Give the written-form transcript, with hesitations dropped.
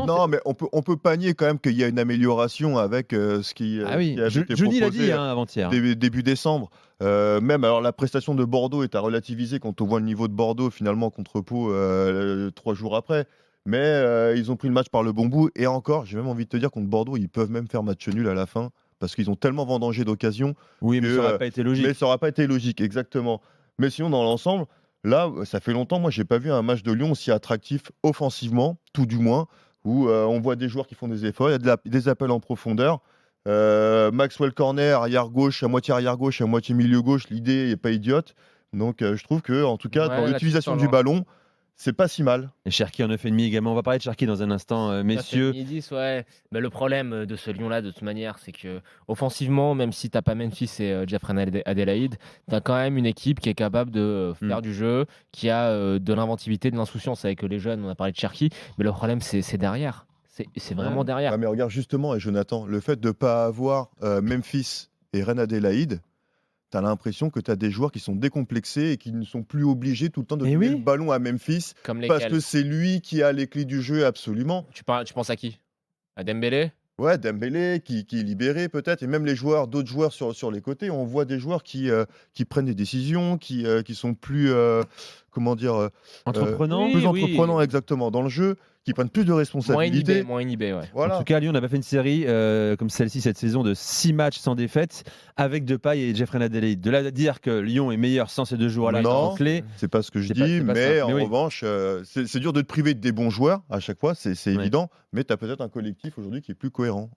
Non, Non, mais on peut pas nier quand même qu'il y a une amélioration avec ah ce qui oui, avait été Johnny l'a dit proposé hein, avant-hier. début décembre. Même alors la prestation de Bordeaux est à relativiser quand on voit le niveau de Bordeaux finalement contre Pau 3 jours après. Mais ils ont pris le match par le bon bout. Et encore, j'ai même envie de te dire contre Bordeaux, ils peuvent même faire match nul à la fin parce qu'ils ont tellement vendangé d'occasions Oui, que. mais ça aurait pas été Mais logique. ça n'aura pas été logique, exactement. Mais sinon, dans l'ensemble, là, ça fait longtemps, moi, j'ai pas vu un match de Lyon aussi attractif offensivement, tout du moins, où on voit des joueurs qui font des efforts, il y a des appels en profondeur. Maxwell Corner, arrière gauche, à moitié milieu gauche, l'idée n'est pas idiote. Donc je trouve que, en tout cas, dans Ouais, là, tu te l'utilisation sens du ballon, c'est pas si mal. Et Cherki en a fait demi également. On va parler de Cherki dans un instant, 9,5, messieurs. 10, ouais. Mais le problème de ce Lyon-là, de toute manière, c'est que offensivement, même si tu pas Memphis et Jeffrey Adélaïde, tu as quand même une équipe qui est capable de Mmh. faire du jeu, qui a de l'inventivité, de l'insouciance avec les jeunes. On a parlé de Cherki, mais le problème, c'est derrière. C'est Ouais. vraiment derrière. Ouais, mais regarde justement, et Jonathan, le fait de ne pas avoir Memphis et Reine Adélaïde, tu as l'impression que tu as des joueurs qui sont décomplexés et qui ne sont plus obligés tout le temps de Eh donner le oui. ballon à Memphis Comme parce lesquels? que c'est lui qui a les clés du jeu absolument. Tu penses à qui? À Dembélé? Ouais, Dembélé qui est libéré peut-être, et même d'autres joueurs sur les côtés. On voit des joueurs qui prennent des décisions, qui sont plus, comment dire, Entreprenant. plus Oui, oui. entreprenants exactement dans le jeu, qui prennent plus de responsabilités. Moins inhibé, ouais. En tout Voilà. cas, Lyon n'a pas fait une série comme celle-ci cette saison de 6 matchs sans défaite avec Depay et Jeffrey Adélaïde. De là à dire que Lyon est meilleur sans ces deux joueurs-là qui sont Non, clés, c'est pas ce que je c'est pas, dis, c'est pas mais simple. en Mais oui. revanche, c'est dur de te priver de des bons joueurs à chaque fois, c'est Ouais. évident, mais tu as peut-être un collectif aujourd'hui qui est plus cohérent.